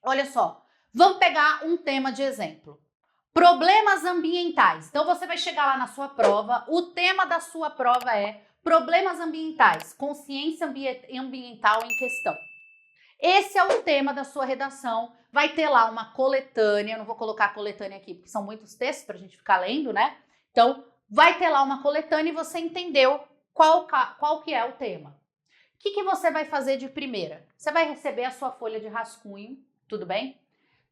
Olha só, vamos pegar um tema de exemplo. Problemas ambientais. Então você vai chegar lá na sua prova, o tema da sua prova é problemas ambientais, consciência ambiental em questão. Esse é o tema da sua redação. Vai ter lá uma coletânea, eu não vou colocar a coletânea aqui porque são muitos textos para a gente ficar lendo, né? Então, vai ter lá uma coletânea e você entendeu qual que é o tema. O que você vai fazer de primeira? Você vai receber a sua folha de rascunho, tudo bem?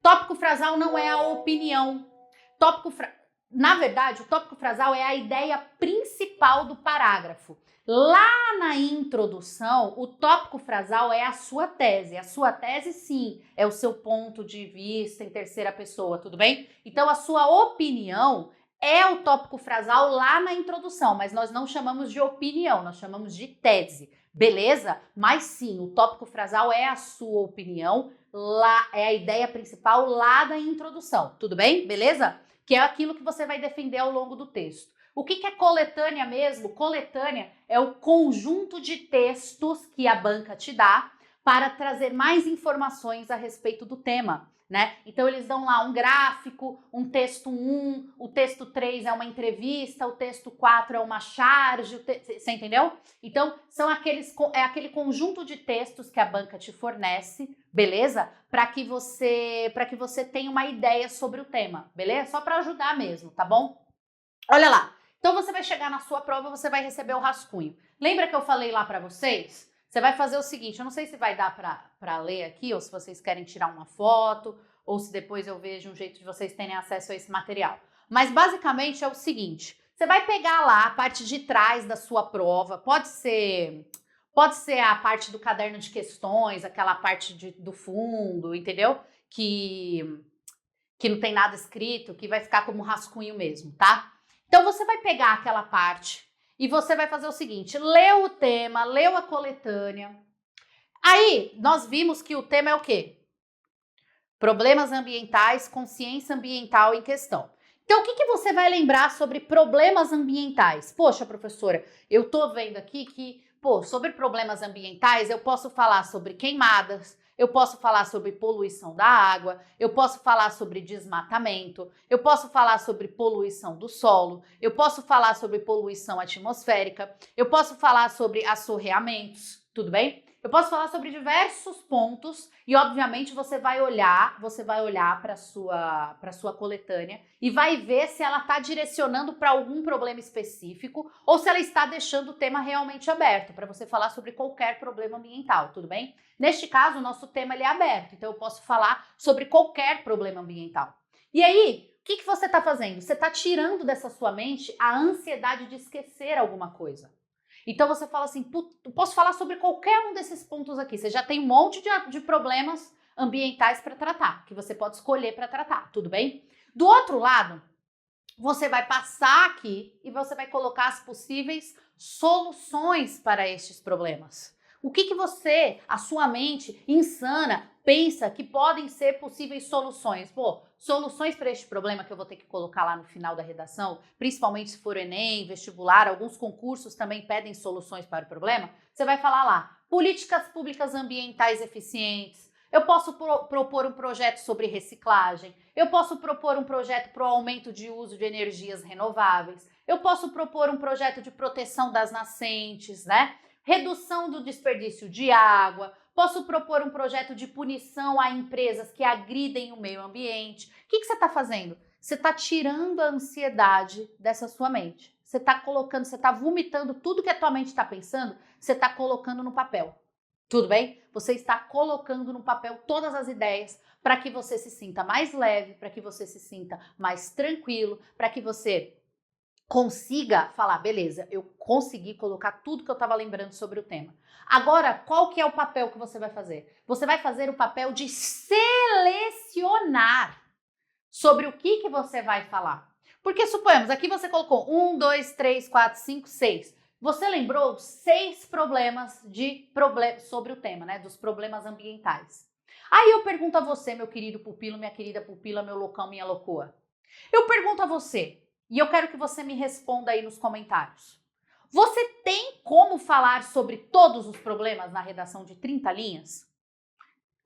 Tópico frasal não é a opinião. Na verdade, o tópico frasal é a ideia principal do parágrafo. Lá na introdução, o tópico frasal é a sua tese. A sua tese, sim, é o seu ponto de vista em terceira pessoa, tudo bem? Então, a sua opinião é o tópico frasal lá na introdução, mas nós não chamamos de opinião, nós chamamos de tese, beleza? Mas sim, o tópico frasal é a sua opinião, lá é a ideia principal lá da introdução, tudo bem? Beleza? Que é aquilo que você vai defender ao longo do texto. O que é coletânea mesmo? Coletânea é o conjunto de textos que a banca te dá para trazer mais informações a respeito do tema, né? Então eles dão lá um gráfico, um texto 1, o texto 3 é uma entrevista, o texto 4 é uma charge, você entendeu? Então é aquele conjunto de textos que a banca te fornece, beleza? Para que você tenha uma ideia sobre o tema, beleza? Só para ajudar mesmo, tá bom? Olha lá. Então você vai chegar na sua prova, você vai receber o rascunho. Lembra que eu falei lá para vocês? Você vai fazer o seguinte, eu não sei se vai dar para ler aqui, ou se vocês querem tirar uma foto, ou se depois eu vejo um jeito de vocês terem acesso a esse material. Mas basicamente é o seguinte, você vai pegar lá a parte de trás da sua prova, pode ser a parte do caderno de questões, aquela parte do fundo, entendeu? Que não tem nada escrito, que vai ficar como rascunho mesmo, tá? Então você vai pegar aquela parte e você vai fazer o seguinte, leu o tema, leu a coletânea. Aí nós vimos que o tema é o quê? Problemas ambientais, consciência ambiental em questão. Então, o que você vai lembrar sobre problemas ambientais? Poxa, professora, eu tô vendo aqui que, sobre problemas ambientais, eu posso falar sobre queimadas, eu posso falar sobre poluição da água, eu posso falar sobre desmatamento, eu posso falar sobre poluição do solo, eu posso falar sobre poluição atmosférica, eu posso falar sobre assorreamentos, tudo bem? Eu posso falar sobre diversos pontos e, obviamente, você vai olhar para a sua coletânea e vai ver se ela está direcionando para algum problema específico ou se ela está deixando o tema realmente aberto, para você falar sobre qualquer problema ambiental, tudo bem? Neste caso, o nosso tema ele é aberto, então eu posso falar sobre qualquer problema ambiental. E aí, o que você está fazendo? Você está tirando dessa sua mente a ansiedade de esquecer alguma coisa. Então você fala assim, posso falar sobre qualquer um desses pontos aqui. Você já tem um monte de problemas ambientais para tratar, que você pode escolher para tratar, tudo bem? Do outro lado, você vai passar aqui e você vai colocar as possíveis soluções para estes problemas. O que você, a sua mente insana, pensa que podem ser possíveis soluções? Soluções para este problema que eu vou ter que colocar lá no final da redação, principalmente se for Enem, vestibular, alguns concursos também pedem soluções para o problema. Você vai falar lá, políticas públicas ambientais eficientes. Eu posso propor um projeto sobre reciclagem. Eu posso propor um projeto para o aumento de uso de energias renováveis. Eu posso propor um projeto de proteção das nascentes, né? Redução do desperdício de água. Posso propor um projeto de punição a empresas que agridem o meio ambiente. O que você está fazendo? Você está tirando a ansiedade dessa sua mente. Você está colocando, você está vomitando tudo que a tua mente está pensando, você está colocando no papel. Tudo bem? Você está colocando no papel todas as ideias para que você se sinta mais leve, para que você se sinta mais tranquilo, para que você consiga falar, beleza, eu consegui colocar tudo que eu estava lembrando sobre o tema. Agora, qual que é o papel que você vai fazer? Você vai fazer o papel de selecionar sobre o que você vai falar. Porque suponhamos, aqui você colocou 1, 2, 3, 4, 5, 6. Você lembrou 6 problemas sobre o tema, né? Dos problemas ambientais. Aí eu pergunto a você, meu querido pupilo, minha querida pupila, meu loucão, minha loucura. Eu pergunto a você, e eu quero que você me responda aí nos comentários. Você tem como falar sobre todos os problemas na redação de 30 linhas?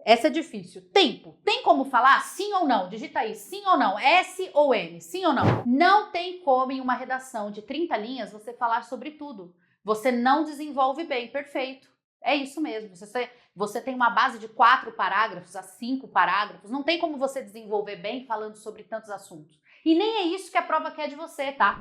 Essa é difícil. Tempo. Tem como falar sim ou não? Digita aí, sim ou não. S ou M, sim ou não? Não tem como em uma redação de 30 linhas você falar sobre tudo. Você não desenvolve bem, perfeito. É isso mesmo. Você tem uma base de 4 parágrafos a 5 parágrafos. Não tem como você desenvolver bem falando sobre tantos assuntos. E nem é isso que a prova quer de você, tá?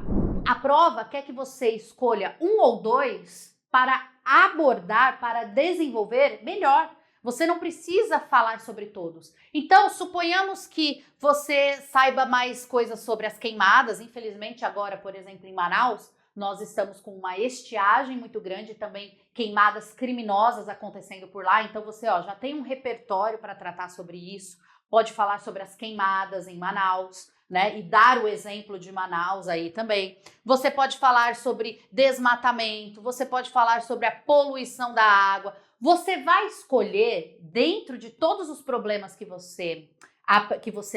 A prova quer que você escolha um ou dois para abordar, para desenvolver melhor. Você não precisa falar sobre todos. Então, suponhamos que você saiba mais coisas sobre as queimadas. Infelizmente, agora, por exemplo, em Manaus, nós estamos com uma estiagem muito grande, também queimadas criminosas acontecendo por lá. Então, você já tem um repertório para tratar sobre isso. Pode falar sobre as queimadas em Manaus, né? E dar o exemplo de Manaus aí também. Você pode falar sobre desmatamento, você pode falar sobre a poluição da água. Você vai escolher, dentro de todos os problemas que você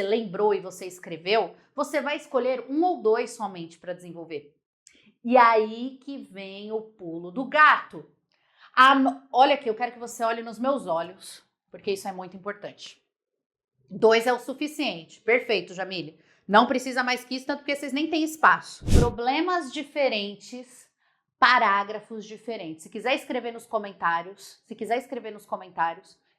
lembrou e você escreveu, você vai escolher um ou dois somente para desenvolver. E aí que vem o pulo do gato. Olha aqui, eu quero que você olhe nos meus olhos, porque isso é muito importante. 2 é o suficiente. Perfeito, Jamile. Não precisa mais que isso, tanto porque vocês nem têm espaço. Problemas diferentes, parágrafos diferentes. Se quiser escrever nos comentários,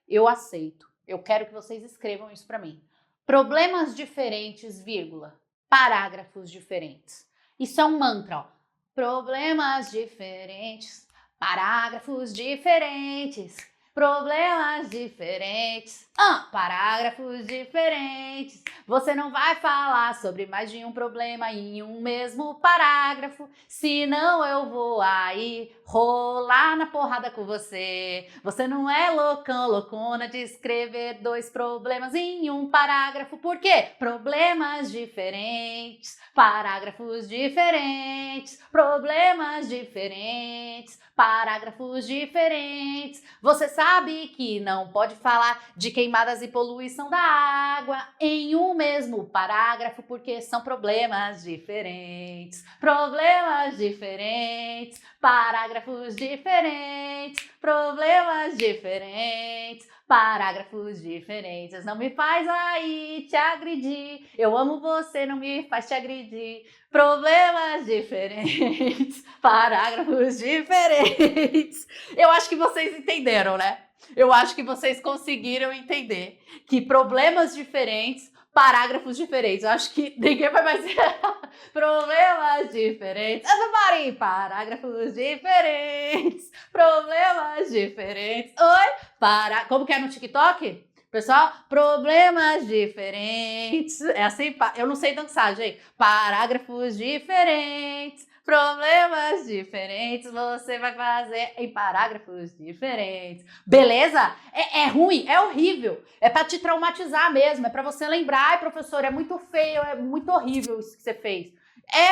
eu aceito. Eu quero que vocês escrevam isso para mim. Problemas diferentes, vírgula, parágrafos diferentes. Isso é um mantra, ó. Problemas diferentes, parágrafos diferentes. Problemas diferentes, parágrafos diferentes. Você não vai falar sobre mais de um problema em um mesmo parágrafo, senão eu vou aí rolar na porrada com você. Você não é loucão, loucona de escrever 2 problemas em um parágrafo. Por quê? Problemas diferentes, parágrafos diferentes, problemas diferentes, parágrafos diferentes. Você sabe que não pode falar de queimadas e poluição da água em um mesmo parágrafo, porque são problemas diferentes. Problemas diferentes, parágrafos diferentes, problemas diferentes, parágrafos diferentes. Não me faz aí te agredir. Eu amo você, não me faz te agredir. Problemas diferentes, parágrafos diferentes. Eu acho que vocês entenderam, né? Eu acho que vocês conseguiram entender que problemas diferentes, parágrafos diferentes. Eu acho que ninguém vai mais... Problemas diferentes. Everybody! Parágrafos diferentes. Problemas diferentes. Oi? Como que é no TikTok? Pessoal, problemas diferentes. É assim, eu não sei dançar, gente. Parágrafos diferentes. Problemas diferentes, você vai fazer em parágrafos diferentes. Beleza? É ruim, é horrível. É pra te traumatizar mesmo, é pra você lembrar. Ai, professor, é muito feio, é muito horrível isso que você fez.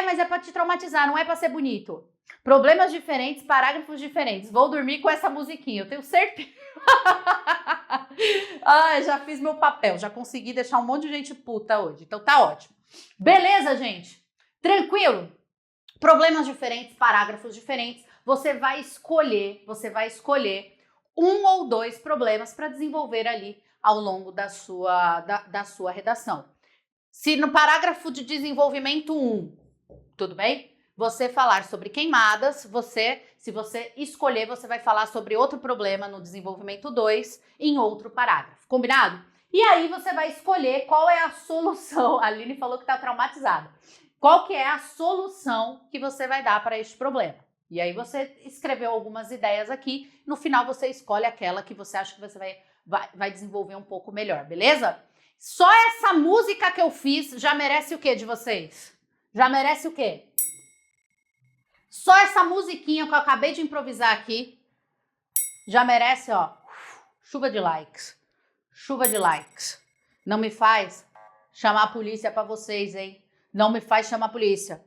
Mas é pra te traumatizar, não é pra ser bonito. Problemas diferentes, parágrafos diferentes. Vou dormir com essa musiquinha, eu tenho certeza. Já fiz meu papel, já consegui deixar um monte de gente puta hoje, então tá ótimo. Beleza, gente? Tranquilo? Problemas diferentes, parágrafos diferentes, você vai escolher um ou 2 problemas para desenvolver ali ao longo da sua redação. Se no parágrafo de desenvolvimento 1, tudo bem? Você falar sobre queimadas, se você escolher, você vai falar sobre outro problema no desenvolvimento 2 em outro parágrafo, combinado? E aí você vai escolher qual é a solução. A Aline falou que está traumatizada. Qual que é a solução que você vai dar para este problema? E aí você escreveu algumas ideias aqui, no final você escolhe aquela que você acha que você vai desenvolver um pouco melhor, beleza? Só essa música que eu fiz já merece o quê de vocês? Já merece o quê? Só essa musiquinha que eu acabei de improvisar aqui já merece, ó, chuva de likes. Chuva de likes. Não me faz chamar a polícia para vocês, hein? Não me faz chamar a polícia.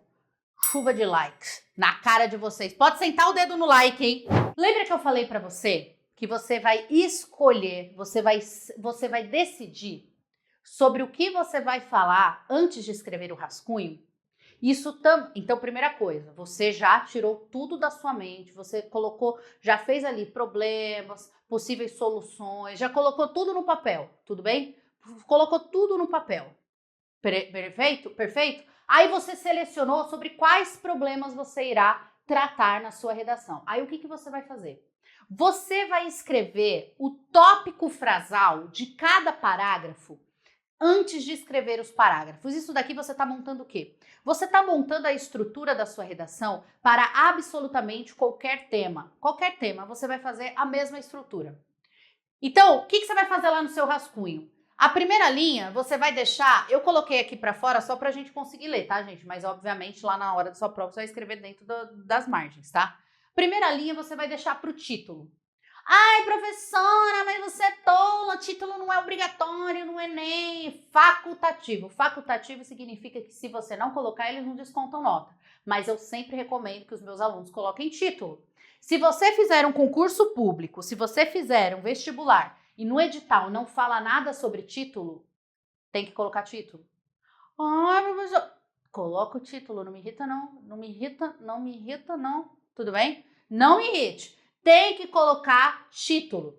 Chuva de likes na cara de vocês. Pode sentar o dedo no like, hein? Lembra que eu falei para você que você vai escolher, você vai decidir sobre o que você vai falar antes de escrever o rascunho? Então, primeira coisa, você já tirou tudo da sua mente, você colocou, já fez ali problemas, possíveis soluções, já colocou tudo no papel, tudo bem? Colocou tudo no papel. Perfeito? Perfeito? Aí você selecionou sobre quais problemas você irá tratar na sua redação. Aí o que você vai fazer? Você vai escrever o tópico frasal de cada parágrafo antes de escrever os parágrafos. Isso daqui você está montando o quê? Você está montando a estrutura da sua redação para absolutamente qualquer tema. Qualquer tema, você vai fazer a mesma estrutura. Então, o que você vai fazer lá no seu rascunho? A primeira linha, você vai deixar... Eu coloquei aqui para fora só para a gente conseguir ler, tá, gente? Mas, obviamente, lá na hora da sua prova, você vai escrever dentro das margens, tá? Primeira linha, você vai deixar para o título. Ai, professora, mas você é tola, título não é obrigatório no Enem, facultativo. Facultativo significa que se você não colocar, eles não descontam nota. Mas eu sempre recomendo que os meus alunos coloquem título. Se você fizer um concurso público, se você fizer um vestibular e no edital não fala nada sobre título, tem que colocar título. Ai, professor, coloca o título, não me irrita não, não me irrita não, tudo bem? Não me irrite. Tem que colocar título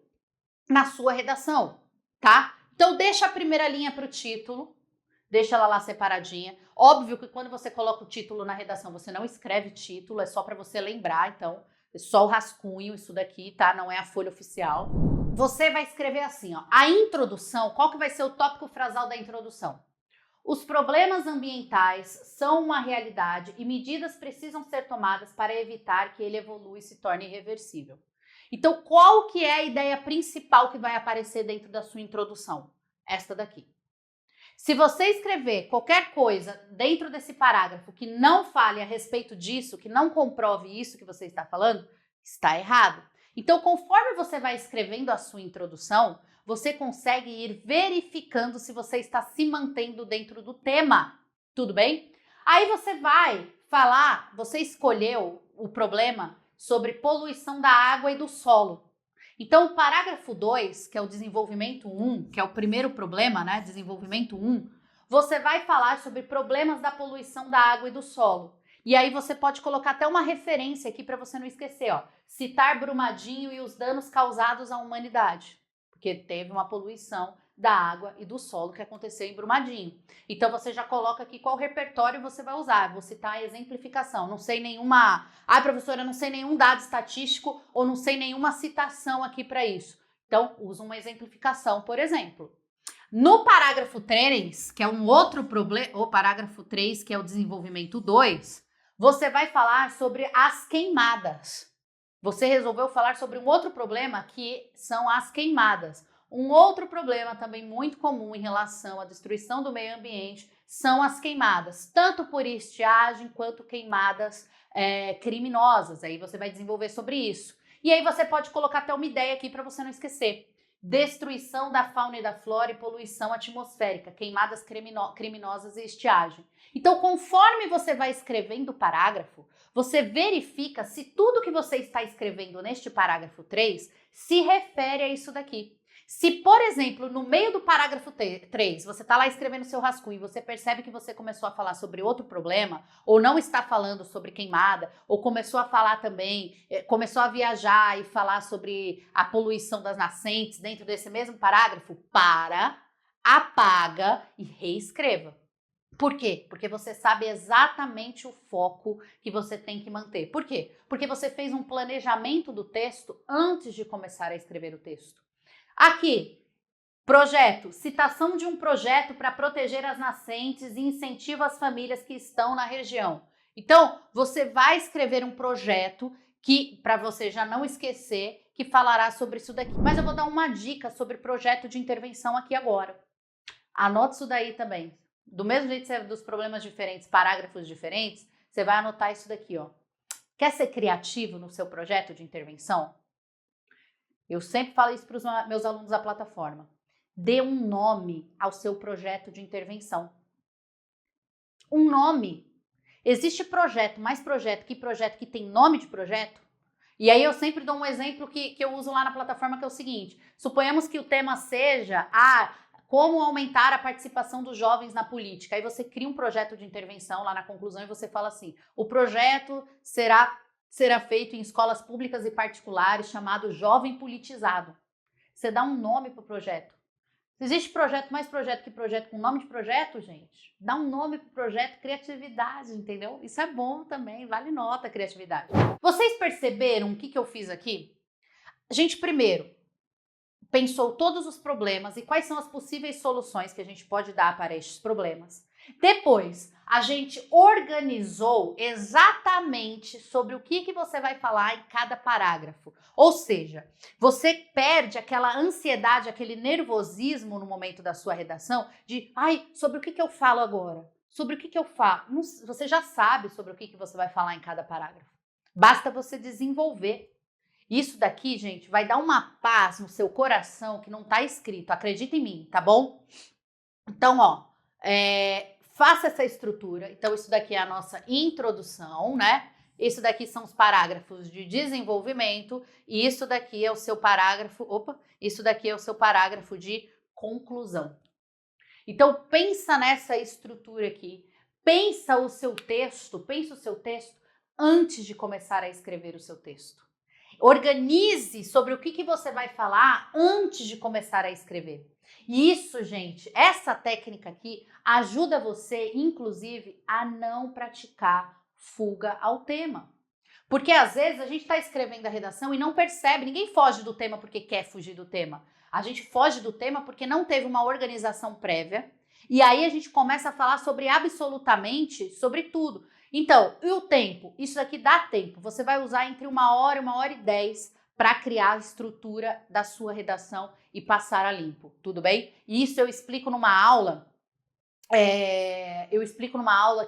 na sua redação, tá? Então, deixa a primeira linha para o título, deixa ela lá separadinha. Óbvio que quando você coloca o título na redação, você não escreve título, é só para você lembrar, então, é só o rascunho, isso daqui, tá? Não é a folha oficial. Você vai escrever assim, ó, a introdução, qual que vai ser o tópico frasal da introdução? Os problemas ambientais são uma realidade e medidas precisam ser tomadas para evitar que ele evolua e se torne irreversível. Então, qual que é a ideia principal que vai aparecer dentro da sua introdução? Esta daqui. Se você escrever qualquer coisa dentro desse parágrafo que não fale a respeito disso, que não comprove isso que você está falando, está errado. Então, conforme você vai escrevendo a sua introdução, você consegue ir verificando se você está se mantendo dentro do tema, tudo bem? Aí você vai falar, você escolheu o problema sobre poluição da água e do solo. Então, o parágrafo 2, que é o desenvolvimento 1, que é o primeiro problema, né, desenvolvimento 1, você vai falar sobre problemas da poluição da água e do solo. E aí você pode colocar até uma referência aqui para você não esquecer, ó, citar Brumadinho e os danos causados à humanidade, porque teve uma poluição da água e do solo que aconteceu em Brumadinho. Então você já coloca aqui qual repertório você vai usar. Vou citar a exemplificação. Não sei nenhuma... Ai, professora, eu não sei nenhum dado estatístico ou não sei nenhuma citação aqui para isso. Então, usa uma exemplificação, por exemplo. No parágrafo 3, que é um outro problema, ou parágrafo 3, que é o desenvolvimento 2, você vai falar sobre as queimadas. Você resolveu falar sobre um outro problema que são as queimadas. Um outro problema também muito comum em relação à destruição do meio ambiente são as queimadas, tanto por estiagem quanto queimadas criminosas. Aí você vai desenvolver sobre isso. E aí você pode colocar até uma ideia aqui para você não esquecer. Destruição da fauna e da flora e poluição atmosférica, queimadas criminosas e estiagem. Então, conforme você vai escrevendo o parágrafo, você verifica se tudo que você está escrevendo neste parágrafo 3 se refere a isso daqui. Se, por exemplo, no meio do parágrafo 3, você está lá escrevendo seu rascunho e você percebe que você começou a falar sobre outro problema, ou não está falando sobre queimada, ou começou a falar também, começou a viajar e falar sobre a poluição das nascentes dentro desse mesmo parágrafo, apaga e reescreva. Por quê? Porque você sabe exatamente o foco que você tem que manter. Por quê? Porque você fez um planejamento do texto antes de começar a escrever o texto. Aqui, projeto, citação de um projeto para proteger as nascentes e incentivo as famílias que estão na região. Então, você vai escrever um projeto que, para você já não esquecer, que falará sobre isso daqui. Mas eu vou dar uma dica sobre projeto de intervenção aqui agora. Anote isso daí também. Do mesmo jeito que você dos problemas diferentes, parágrafos diferentes, você vai anotar isso daqui, ó. Quer ser criativo no seu projeto de intervenção? Eu sempre falo isso para os meus alunos da plataforma. Dê um nome ao seu projeto de intervenção. Um nome. Existe projeto, mais projeto que tem nome de projeto? E aí eu sempre dou um exemplo que eu uso lá na plataforma, que é o seguinte. Suponhamos que o tema seja como aumentar a participação dos jovens na política. Aí você cria um projeto de intervenção lá na conclusão e você fala assim, o projeto será feito em escolas públicas e particulares chamado Jovem Politizado. Você dá um nome para o projeto. Existe mais projeto que projeto com nome de projeto, gente? Dá um nome pro projeto, criatividade, entendeu? Isso é bom também, vale nota a criatividade. Vocês perceberam o que eu fiz aqui? A gente primeiro pensou todos os problemas e quais são as possíveis soluções que a gente pode dar para estes problemas. Depois, a gente organizou exatamente sobre o que você vai falar em cada parágrafo. Ou seja, você perde aquela ansiedade, aquele nervosismo no momento da sua redação de, sobre o que eu falo agora? Sobre o que eu falo? Você já sabe sobre o que você vai falar em cada parágrafo. Basta você desenvolver. Isso daqui, gente, vai dar uma paz no seu coração que não tá escrito. Acredita em mim, tá bom? Então, faça essa estrutura. Então, isso daqui é a nossa introdução, né? Isso daqui são os parágrafos de desenvolvimento e isso daqui é o seu parágrafo, isso daqui é o seu parágrafo de conclusão. Então, pensa nessa estrutura aqui. Pensa o seu texto antes de começar a escrever o seu texto. Organize sobre o que você vai falar antes de começar a escrever. E isso, gente, essa técnica aqui ajuda você, inclusive, a não praticar fuga ao tema. Porque às vezes a gente está escrevendo a redação e não percebe, ninguém foge do tema porque quer fugir do tema. A gente foge do tema porque não teve uma organização prévia e aí a gente começa a falar absolutamente sobre tudo. Então, e o tempo? Isso aqui dá tempo. Você vai usar entre 1 hora e 10 para criar a estrutura da sua redação e passar a limpo, tudo bem? E isso eu explico numa aula.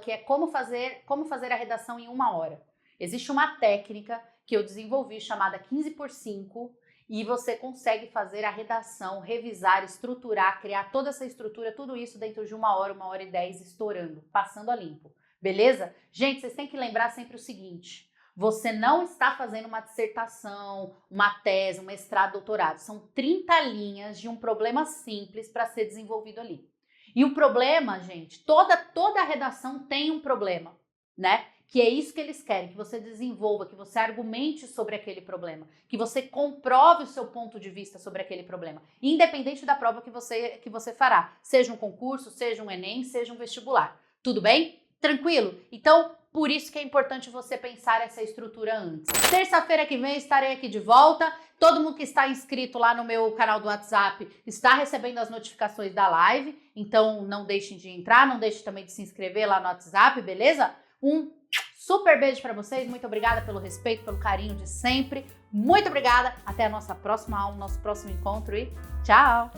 Que é como fazer a redação em 1 hora. Existe uma técnica que eu desenvolvi chamada 15x5 e você consegue fazer a redação, revisar, estruturar, criar toda essa estrutura, tudo isso dentro de 1 hora e 10 estourando, passando a limpo. Beleza? Gente, vocês têm que lembrar sempre o seguinte, você não está fazendo uma dissertação, uma tese, um mestrado, doutorado. São 30 linhas de um problema simples para ser desenvolvido ali. E o problema, gente, toda a redação tem um problema, né? Que é isso que eles querem, que você desenvolva, que você argumente sobre aquele problema, que você comprove o seu ponto de vista sobre aquele problema, independente da prova que você fará, seja um concurso, seja um Enem, seja um vestibular. Tudo bem? Tranquilo? Então, por isso que é importante você pensar essa estrutura antes. Terça-feira que vem estarei aqui de volta. Todo mundo que está inscrito lá no meu canal do WhatsApp está recebendo as notificações da live. Então, não deixem de entrar, não deixem também de se inscrever lá no WhatsApp, beleza? Um super beijo para vocês. Muito obrigada pelo respeito, pelo carinho de sempre. Muito obrigada. Até a nossa próxima aula, nosso próximo encontro e tchau!